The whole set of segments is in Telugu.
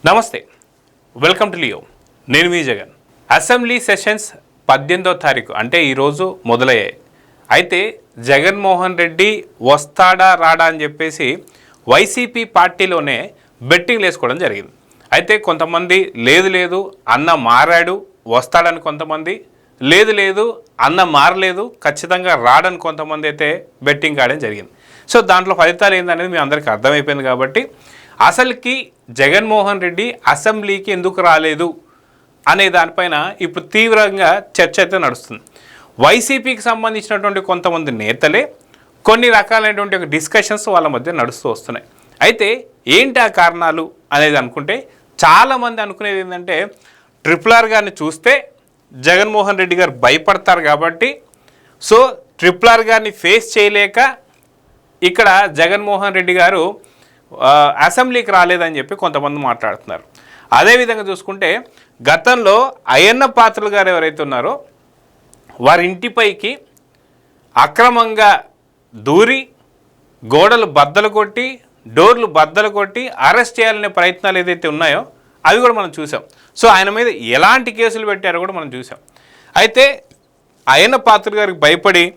నమస్తే, వెల్కమ్ టు లియో. నేను మీ జగన్. అసెంబ్లీ సెషన్స్ 18వ తారీఖు అంటే ఈరోజు మొదలయ్యాయి. అయితే జగన్మోహన్ రెడ్డి వస్తాడా రాడా అని చెప్పేసి వైసీపీ పార్టీలోనే బెట్టింగ్లు వేసుకోవడం జరిగింది. అయితే కొంతమంది లేదు అన్న మారాడు వస్తాడని, కొంతమంది లేదు అన్న మారలేదు ఖచ్చితంగా రాడని కొంతమంది అయితే బెట్టింగ్ ఆడడం జరిగింది. సో దాంట్లో ఫలితాలు ఏందనేది మీ అందరికీ అర్థమైపోయింది. కాబట్టి అసలుకి జగన్మోహన్ రెడ్డి అసెంబ్లీకి ఎందుకు రాలేదు అనే దానిపైన ఇప్పుడు తీవ్రంగా చర్చ అయితే నడుస్తుంది. వైసీపీకి సంబంధించినటువంటి కొంతమంది నేతలే కొన్ని రకాలైనటువంటి ఒక డిస్కషన్స్ వాళ్ళ మధ్య నడుస్తూ వస్తున్నాయి. అయితే ఏంటి ఆ కారణాలు అనేది అనుకుంటే చాలామంది అనుకునేది ఏంటంటే RRR గారిని చూస్తే జగన్మోహన్ రెడ్డి గారు భయపడతారు కాబట్టి, సో RRR గారిని ఫేస్ చేయలేక ఇక్కడ జగన్మోహన్ రెడ్డి గారు అసెంబ్లీకి రాలేదని చెప్పి కొంతమంది మాట్లాడుతున్నారు. అదేవిధంగా చూసుకుంటే గతంలో అయ్యన్న పాత్రులు గారు ఎవరైతే ఉన్నారో వారి ఇంటిపైకి అక్రమంగా దూరి గోడలు బద్దలు కొట్టి డోర్లు బద్దలు కొట్టి అరెస్ట్ చేయాలనే ప్రయత్నాలు ఏదైతే ఉన్నాయో అవి కూడా మనం చూసాం. సో ఆయన మీద ఎలాంటి కేసులు పెట్టారో కూడా మనం చూసాం. అయితే అయ్యన్న పాత్రులు గారికి భయపడి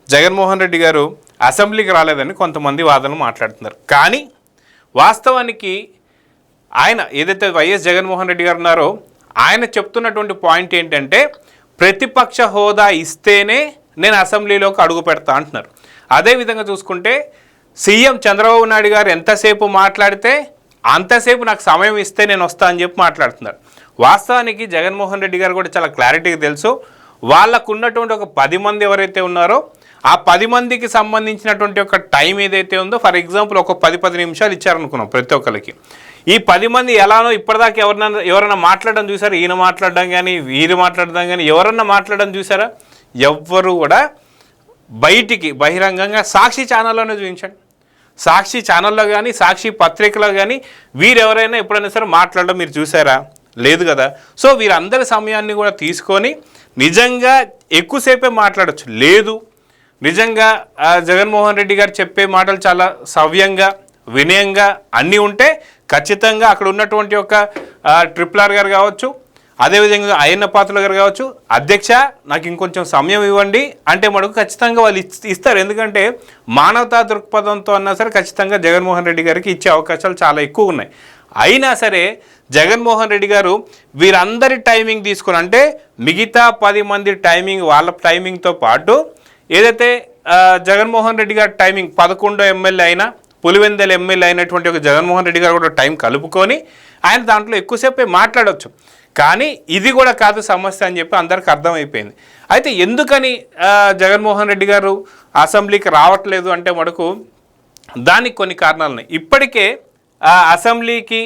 జగన్మోహన్ రెడ్డి గారు అసెంబ్లీకి రాలేదని కొంతమంది వాదనలు మాట్లాడుతున్నారు. కానీ వాస్తవానికి ఆయన ఏదైతే వైఎస్ జగన్మోహన్ రెడ్డి గారు ఉన్నారో ఆయన చెప్తున్నటువంటి పాయింట్ ఏంటంటే ప్రతిపక్ష హోదా ఇస్తేనే నేను అసెంబ్లీలోకి అడుగు పెడతా అంటున్నారు. అదేవిధంగా చూసుకుంటే సీఎం చంద్రబాబు నాయుడు గారు ఎంతసేపు మాట్లాడితే అంతసేపు నాకు సమయం ఇస్తే నేను వస్తా అని చెప్పి మాట్లాడుతున్నారు. వాస్తవానికి జగన్మోహన్ రెడ్డి గారు కూడా చాలా క్లారిటీగా తెలుసు వాళ్ళకు ఉన్నటువంటి ఒక 10 మంది ఎవరైతే ఉన్నారో ఆ 10 మందికి సంబంధించినటువంటి ఒక టైం ఏదైతే ఉందో, ఫర్ ఎగ్జాంపుల్ ఒక 10 నిమిషాలు ఇచ్చారనుకున్నాం ప్రతి ఒక్కరికి. ఈ 10 మంది ఎలానో ఇప్పటిదాకా ఎవరన్నా మాట్లాడడం చూసారా? ఈయన మాట్లాడడం కానీ వీరు మాట్లాడడం కానీ ఎవరన్నా మాట్లాడడం చూసారా? ఎవ్వరు కూడా బయటికి బహిరంగంగా సాక్షి ఛానల్లోనే చూపించండి. సాక్షి ఛానల్లో కానీ సాక్షి పత్రికలో కానీ వీరెవరైనా ఎప్పుడైనా సరే మాట్లాడడం మీరు చూసారా? లేదు కదా. సో వీరందరి సమయాన్ని కూడా తీసుకొని నిజంగా ఎక్కువసేపే మాట్లాడచ్చు. లేదు నిజంగా జగన్మోహన్ రెడ్డి గారు చెప్పే మాటలు చాలా సవ్యంగా వినయంగా అన్నీ ఉంటే ఖచ్చితంగా అక్కడ ఉన్నటువంటి ఒక RRR గారు కావచ్చు, అదేవిధంగా అయ్యన్న పాత్రులు గారు కావచ్చు, అధ్యక్ష నాకు ఇంకొంచెం సమయం ఇవ్వండి అంటే మనకు ఖచ్చితంగా వాళ్ళు ఇస్తారు. ఎందుకంటే మానవతా దృక్పథంతో అన్నా సరే ఖచ్చితంగా జగన్మోహన్ రెడ్డి గారికి ఇచ్చే అవకాశాలు చాలా ఎక్కువ ఉన్నాయి. అయినా సరే జగన్మోహన్ రెడ్డి గారు వీరందరి టైమింగ్ తీసుకుని, అంటే మిగతా 10 మంది టైమింగ్ వాళ్ళ టైమింగ్తో పాటు ఏదైతే జగన్మోహన్ రెడ్డి గారి టైమింగ్ 11 ఎమ్మెల్యే అయినా పులివెందల ఎమ్మెల్యే అయినటువంటి ఒక జగన్మోహన్ రెడ్డి గారు కూడా టైం కలుపుకొని ఆయన దాంట్లో ఎక్కువసేపు మాట్లాడవచ్చు. కానీ ఇది కూడా కాదు సమస్య అని చెప్పి అందరికీ అర్థమైపోయింది. అయితే ఎందుకని జగన్మోహన్ రెడ్డి గారు అసెంబ్లీకి రావట్లేదు అంటే మనకు దానికి కొన్ని కారణాలు ఉన్నాయి. ఇప్పటికే అసెంబ్లీకి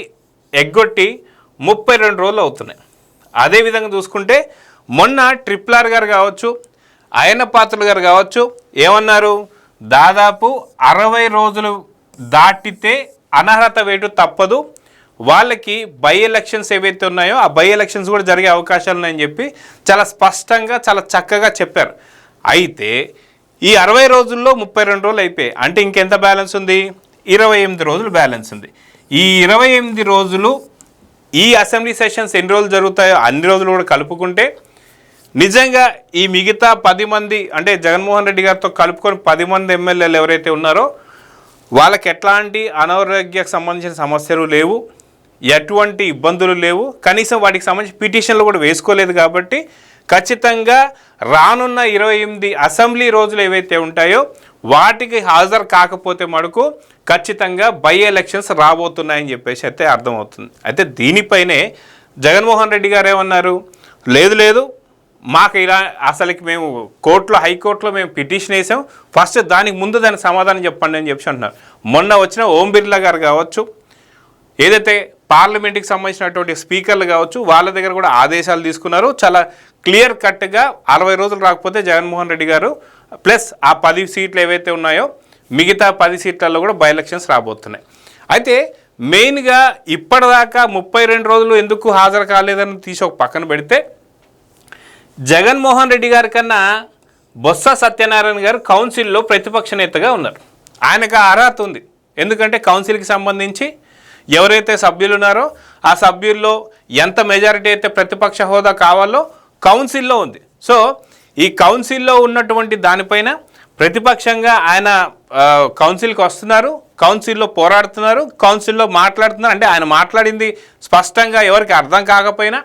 ఎగ్గొట్టి 32 రోజులు అవుతున్నాయి. అదేవిధంగా చూసుకుంటే మొన్న RRR గారు కావచ్చు, అయ్యన్న పాత్రులు గారు కావచ్చు ఏమన్నారు? దాదాపు 60 రోజులు దాటితే అనర్హత వేటు తప్పదు, వాళ్ళకి బై ఎలక్షన్స్ ఏవైతే ఉన్నాయో ఆ బై ఎలక్షన్స్ కూడా జరిగే అవకాశాలు ఉన్నాయని చెప్పి చాలా స్పష్టంగా చాలా చక్కగా చెప్పారు. అయితే ఈ 60 రోజుల్లో 32 రోజులు అయిపోయాయి. అంటే ఇంకెంత బ్యాలెన్స్ ఉంది? 28 రోజులు బ్యాలెన్స్ ఉంది. ఈ 28 రోజులు ఈ అసెంబ్లీ సెషన్స్ ఎన్ని రోజులు జరుగుతాయో అన్ని రోజులు కూడా కలుపుకుంటే నిజంగా ఈ మిగతా 10 మంది అంటే జగన్మోహన్ రెడ్డి గారితో కలుపుకొని 10 మంది ఎమ్మెల్యేలు ఎవరైతే ఉన్నారో వాళ్ళకి ఎట్లాంటి అనారోగ్యకు సంబంధించిన సమస్యలు లేవు, ఎటువంటి ఇబ్బందులు లేవు, కనీసం వాటికి సంబంధించి పిటిషన్లు కూడా వేసుకోలేదు. కాబట్టి ఖచ్చితంగా రానున్న 28 అసెంబ్లీ రోజులు ఏవైతే ఉంటాయో వాటికి హాజరు కాకపోతే మటుకు ఖచ్చితంగా బై ఎలక్షన్స్ రాబోతున్నాయని చెప్పేసి అయితే అర్థమవుతుంది. అయితే దీనిపైనే జగన్మోహన్ రెడ్డి గారు ఏమన్నారు? లేదు మాకు ఇలా అసలుకి మేము కోర్టులో హైకోర్టులో మేము పిటిషన్ వేసాం, ఫస్ట్ దానికి ముందు దానికి సమాధానం చెప్పండి అని చెప్పి అంటున్నారు. మొన్న వచ్చిన ఓం బిర్లా గారు కావచ్చు, ఏదైతే పార్లమెంట్కి సంబంధించినటువంటి స్పీకర్లు కావచ్చు వాళ్ళ దగ్గర కూడా ఆదేశాలు తీసుకున్నారు. చాలా క్లియర్ కట్గా 60 రోజులు రాకపోతే జగన్మోహన్ రెడ్డి గారు ప్లస్ ఆ 10 సీట్లు ఏవైతే ఉన్నాయో మిగతా 10 సీట్లలో కూడా బై ఎలక్షన్స్ రాబోతున్నాయి. అయితే మెయిన్గా ఇప్పటిదాకా 32 రోజులు ఎందుకు హాజరు కాలేదని తీసి ఒక పక్కన పెడితే జగన్మోహన్ రెడ్డి గారి కన్నా బొత్స సత్యనారాయణ గారు కౌన్సిల్లో ప్రతిపక్ష నేతగా ఉన్నారు. ఆయనకు అర్హత ఉంది. ఎందుకంటే కౌన్సిల్కి సంబంధించి ఎవరైతే సభ్యులు ఉన్నారో ఆ సభ్యుల్లో ఎంత మెజారిటీ అయితే ప్రతిపక్ష హోదా కావాలో కౌన్సిల్లో ఉంది. సో ఈ కౌన్సిల్లో ఉన్నటువంటి దానిపైన ప్రతిపక్షంగా ఆయన కౌన్సిల్కి వస్తున్నారు, కౌన్సిల్లో పోరాడుతున్నారు, కౌన్సిల్లో మాట్లాడుతున్నారు. అంటే ఆయన మాట్లాడింది స్పష్టంగా ఎవరికి అర్థం కాకపోయినా,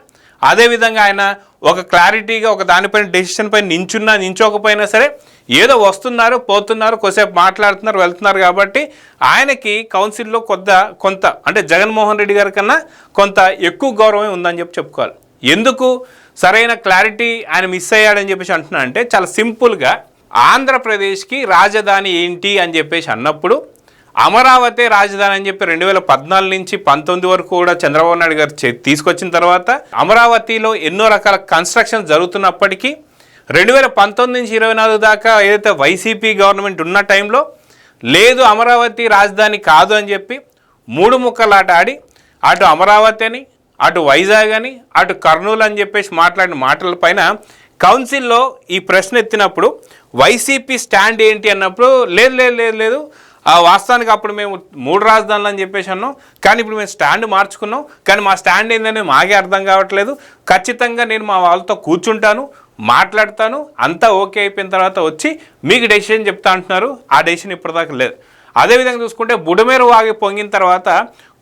అదేవిధంగా ఆయన ఒక క్లారిటీగా ఒక దానిపైన డెసిషన్ పైన నించోకపోయినా సరే ఏదో వస్తున్నారు, పోతున్నారు, కొద్దిసేపు మాట్లాడుతున్నారు, వెళ్తున్నారు. కాబట్టి ఆయనకి కౌన్సిల్లో కొంత అంటే జగన్మోహన్ రెడ్డి గారి కన్నా కొంత ఎక్కువ గౌరవం ఉందని చెప్పుకోవాలి. ఎందుకు సరైన క్లారిటీ ఆయన మిస్ అయ్యాడని చెప్పేసి అంటున్నా అంటే చాలా సింపుల్గా ఆంధ్రప్రదేశ్కి రాజధాని ఏంటి అని చెప్పేసి అన్నప్పుడు అమరావతి రాజధాని అని చెప్పి 2014 నుంచి 19 వరకు కూడా చంద్రబాబు నాయుడు గారు తీసుకొచ్చిన తర్వాత అమరావతిలో ఎన్నో రకాల కన్స్ట్రక్షన్ జరుగుతున్నప్పటికీ 2019 నుంచి 24 దాకా ఏదైతే వైసీపీ గవర్నమెంట్ ఉన్న టైంలో లేదు అమరావతి రాజధాని కాదు అని చెప్పి మూడు ముక్కలాట ఆడి అటు అమరావతి అని, అటు వైజాగ్ అని, అటు కర్నూలు అని చెప్పేసి మాట్లాడిన మాటల పైన కౌన్సిల్లో ఈ ప్రశ్న ఎత్తినప్పుడు వైసీపీ స్టాండ్ ఏంటి అన్నప్పుడు లేదు వాస్తవానికి అప్పుడు మేము 3 రాజధానులు అని చెప్పేసి అన్నాం, కానీ ఇప్పుడు మేము స్టాండ్ మార్చుకున్నాం, కానీ మా స్టాండ్ ఏంటనే మాకే అర్థం కావట్లేదు. ఖచ్చితంగా నేను మా వాళ్ళతో కూర్చుంటాను, మాట్లాడతాను, అంతా ఓకే అయిపోయిన తర్వాత వచ్చి మీకు డెసిషన్ చెప్తా అంటున్నారు. ఆ డెసిషన్ ఇప్పటిదాకా లేదు. అదేవిధంగా చూసుకుంటే బుడమేరు వాగి పొంగిన తర్వాత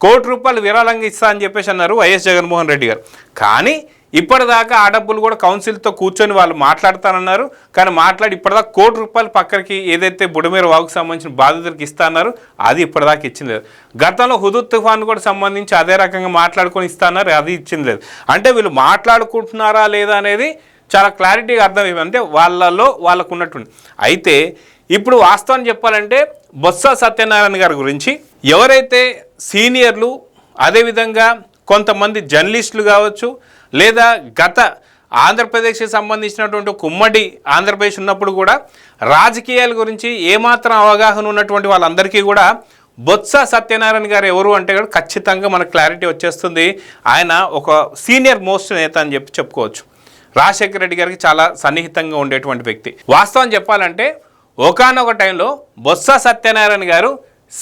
₹1 కోటి విరాళంగా ఇస్తా అని చెప్పేసి అన్నారు వైఎస్ జగన్మోహన్ రెడ్డి గారు. కానీ ఇప్పటిదాకా ఆ డబ్బులు కూడా కౌన్సిల్తో కూర్చొని వాళ్ళు మాట్లాడతానన్నారు, కానీ మాట్లాడి ఇప్పటిదాకా ₹1 కోటి పక్కకి ఏదైతే బుడమేరు వాగుకు సంబంధించిన బాధితులకు ఇస్తా అన్నారు అది ఇప్పటిదాకా ఇచ్చింది లేదు. గతంలో హుదూద్ తుఫాన్ కూడా సంబంధించి అదే రకంగా మాట్లాడుకొని ఇస్తా అన్నారు, అది ఇచ్చింది లేదు. అంటే వీళ్ళు మాట్లాడుకుంటున్నారా లేదా అనేది చాలా క్లారిటీగా అర్థమైంది. అంటే వాళ్ళకు ఉన్నటువంటి అయితే ఇప్పుడు వాస్తవం చెప్పాలంటే బొత్స సత్యనారాయణ గారి గురించి ఎవరైతే సీనియర్లు, అదేవిధంగా కొంతమంది జర్నలిస్టులు కావచ్చు, లేదా గత ఆంధ్రప్రదేశ్కి సంబంధించినటువంటి ఉమ్మడి ఆంధ్రప్రదేశ్ ఉన్నప్పుడు కూడా రాజకీయాల గురించి ఏమాత్రం అవగాహన ఉన్నటువంటి వాళ్ళందరికీ కూడా బొత్స సత్యనారాయణ గారు ఎవరు అంటే కూడా ఖచ్చితంగా మనకు క్లారిటీ వచ్చేస్తుంది. ఆయన ఒక సీనియర్ మోస్ట్ నేత అని చెప్పుకోవచ్చు. రాజశేఖర రెడ్డి గారికి చాలా సన్నిహితంగా ఉండేటువంటి వ్యక్తి. వాస్తవం చెప్పాలంటే ఒకానొక టైంలో బొత్స సత్యనారాయణ గారు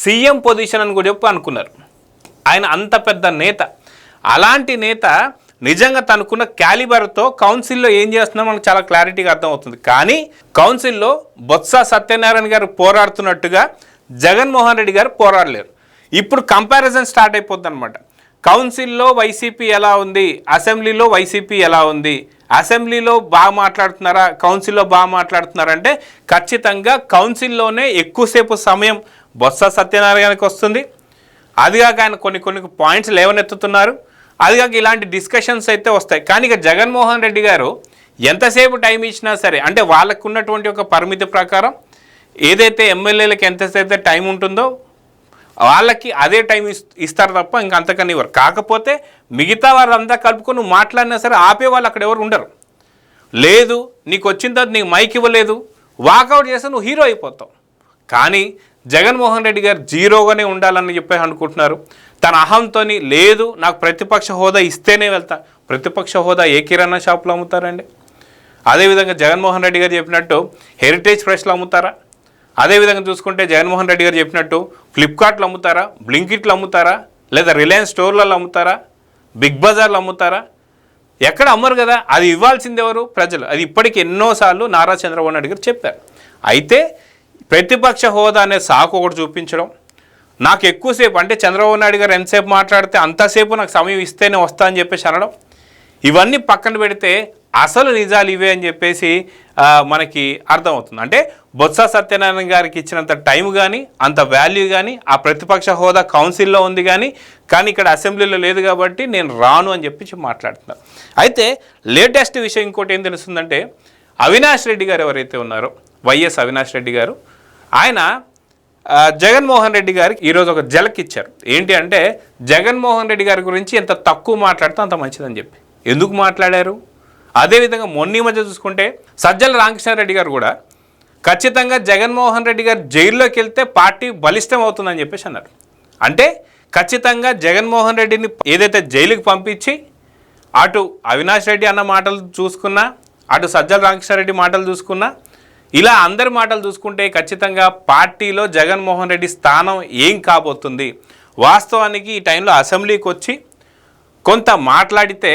సీఎం పొజిషన్ అని కూడా అనుకున్నారు. ఆయన అంత పెద్ద నేత. అలాంటి నేత నిజంగా తనకున్న క్యాలిబర్తో కౌన్సిల్లో ఏం చేస్తున్నారో మనకు చాలా క్లారిటీగా అర్థమవుతుంది. కానీ కౌన్సిల్లో బొత్స సత్యనారాయణ గారు పోరాడుతున్నట్టుగా జగన్మోహన్ రెడ్డి గారు పోరాడలేరు. ఇప్పుడు కంపారిజన్ స్టార్ట్ అయిపోద్ది అనమాట. కౌన్సిల్లో వైసీపీ ఎలా ఉంది, అసెంబ్లీలో వైసీపీ ఎలా ఉంది, అసెంబ్లీలో బాగా మాట్లాడుతున్నారా, కౌన్సిల్లో బాగా మాట్లాడుతున్నారంటే ఖచ్చితంగా కౌన్సిల్లోనే ఎక్కువసేపు సమయం బొత్స సత్యనారాయణకి వస్తుంది. అదిగాక ఆయన కొన్ని పాయింట్స్ లేవనెత్తుతున్నారు. అదిగాక ఇలాంటి డిస్కషన్స్ అయితే వస్తాయి. కానీ ఇక జగన్మోహన్ రెడ్డి గారు ఎంతసేపు టైం ఇచ్చినా సరే, అంటే వాళ్ళకు ఉన్నటువంటి ఒక పరిమితి ప్రకారం ఏదైతే ఎమ్మెల్యేలకు ఎంతసేపు టైం ఉంటుందో వాళ్ళకి అదే టైం ఇస్తారు తప్ప ఇంకా అంతకన్నా ఇవ్వరు. కాకపోతే మిగతా వాళ్ళంతా కలుపుకొని నువ్వు మాట్లాడినా సరే ఆపే వాళ్ళు అక్కడ ఎవరు ఉండరు. లేదు నీకు వచ్చిన తర్వాత నీకు మైక్ ఇవ్వలేదు, వాకౌట్ చేస్తే నువ్వు హీరో అయిపోతావు. కానీ జగన్మోహన్ రెడ్డి గారు జీరోగానే ఉండాలని చెప్పేసి అనుకుంటున్నారు. తన అహంతో లేదు నాకు ప్రతిపక్ష హోదా ఇస్తేనే వెళ్తా. ప్రతిపక్ష హోదా ఏ కిరాణా షాపులో అమ్ముతారండి? అదేవిధంగా జగన్మోహన్ రెడ్డి గారు చెప్పినట్టు హెరిటేజ్ ఫ్రెష్లో అమ్ముతారా? అదేవిధంగా చూసుకుంటే జగన్మోహన్ రెడ్డి గారు చెప్పినట్టు ఫ్లిప్కార్ట్లో అమ్ముతారా, బ్లింకిట్లో అమ్ముతారా, లేదా రిలయన్స్ స్టోర్లలో అమ్ముతారా, బిగ్ బజార్లో అమ్ముతారా? ఎక్కడ అమ్మరు కదా. అది ఇవ్వాల్సింది ఎవరు? ప్రజలు. అది ఇప్పటికి ఎన్నోసార్లు నారా చంద్రబాబు నాయుడు గారు చెప్పారు. అయితే ప్రతిపక్ష హోదా అనే సాకు ఒకటి చూపించడం, నాకు ఎక్కువసేపు అంటే చంద్రబాబు నాయుడు గారు ఎంతసేపు మాట్లాడితే అంతసేపు నాకు సమయం ఇస్తేనే వస్తా అని చెప్పేసి అనడం, ఇవన్నీ పక్కన పెడితే అసలు నిజాలు ఇవే అని చెప్పేసి మనకి అర్థమవుతుంది. అంటే బొత్స సత్యనారాయణ గారికి ఇచ్చినంత టైం కానీ, అంత వాల్యూ కానీ ఆ ప్రతిపక్ష హోదా కౌన్సిల్లో ఉంది కానీ ఇక్కడ అసెంబ్లీలో లేదు కాబట్టి నేను రాను అని చెప్పి మాట్లాడుతున్నారు. అయితే లేటెస్ట్ విషయం ఇంకోటి ఏం తెలుస్తుందంటే అవినాష్ రెడ్డి గారు ఎవరైతే ఉన్నారో, వైఎస్ అవినాష్ రెడ్డి గారు, ఆయన జగన్మోహన్ రెడ్డి గారికి ఈరోజు ఒక జలక్ ఇచ్చారు. ఏంటి అంటే జగన్మోహన్ రెడ్డి గారి గురించి ఎంత తక్కువ మాట్లాడితే అంత మంచిదని చెప్పి. ఎందుకు మాట్లాడారు? అదేవిధంగా మొన్న మధ్య చూసుకుంటే సజ్జల రామకృష్ణారెడ్డి గారు కూడా ఖచ్చితంగా జగన్మోహన్ రెడ్డి గారు జైల్లోకి వెళ్తే పార్టీ బలిష్టం అవుతుందని చెప్పేసి అన్నారు. అంటే ఖచ్చితంగా జగన్మోహన్ రెడ్డిని ఏదైతే జైలుకి పంపించి అటు అవినాష్ రెడ్డి అన్న మాటలు చూసుకున్నా, అటు సజ్జల రామకృష్ణారెడ్డి మాటలు చూసుకున్నా, ఇలా అందరి మాటలు చూసుకుంటే ఖచ్చితంగా పార్టీలో జగన్మోహన్ రెడ్డి స్థానం ఏం కాబోతుంది? వాస్తవానికి ఈ టైంలో అసెంబ్లీకి వచ్చి కొంత మాట్లాడితే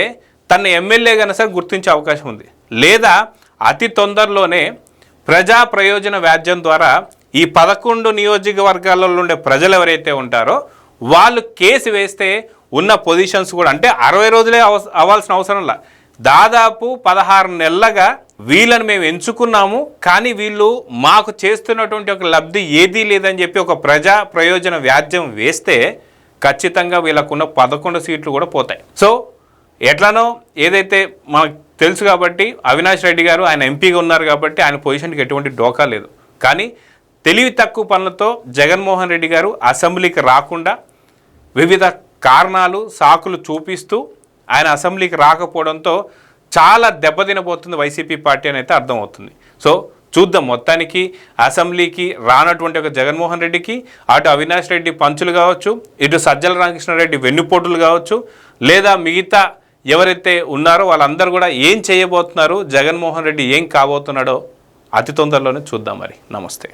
తన ఎమ్మెల్యేగానే సరే గుర్తించే అవకాశం ఉంది, లేదా అతి తొందరలోనే ప్రజా ప్రయోజన వ్యాజ్యం ద్వారా ఈ 11 నియోజకవర్గాలలో ఉండే ప్రజలు ఎవరైతే ఉంటారో వాళ్ళు కేసు వేస్తే ఉన్న పొజిషన్స్ కూడా, అంటే 60 రోజులే అవ్వాల్సిన అవసరంలా దాదాపు 16 నెలలుగా వీళ్ళని మేము ఎంచుకున్నాము, కానీ వీళ్ళు మాకు చేస్తున్నటువంటి ఒక లబ్ధి ఏదీ లేదని చెప్పి ఒక ప్రజా ప్రయోజన వ్యాజ్యం వేస్తే ఖచ్చితంగా వీళ్ళకున్న 11 సీట్లు కూడా పోతాయి. సో ఎట్లనో ఏదైతే మనకు తెలుసు కాబట్టి అవినాష్ రెడ్డి గారు ఆయన ఎంపీగా ఉన్నారు కాబట్టి ఆయన పొజిషన్కి ఎటువంటి డోకా లేదు. కానీ తెలివి తక్కువ పనులతో జగన్మోహన్ రెడ్డి గారు అసెంబ్లీకి రాకుండా వివిధ కారణాలు సాకులు చూపిస్తూ ఆయన అసెంబ్లీకి రాకపోవడంతో చాలా దెబ్బతినబోతుంది వైసీపీ పార్టీ అని అయితే అర్థమవుతుంది. సో చూద్దాం, మొత్తానికి అసెంబ్లీకి రానటువంటి ఒక జగన్మోహన్ రెడ్డికి అటు అవినాష్ రెడ్డి పంచులు కావచ్చు, ఇటు సజ్జల రామకృష్ణారెడ్డి వెన్నుపోటులు కావచ్చు, లేదా మిగతా ఎవరైతే ఉన్నారో వాళ్ళందరూ కూడా ఏం చేయబోతున్నారు, జగన్మోహన్ రెడ్డి ఏం కాబోతున్నాడో అతి తొందరలోనే చూద్దాం. మరి నమస్తే.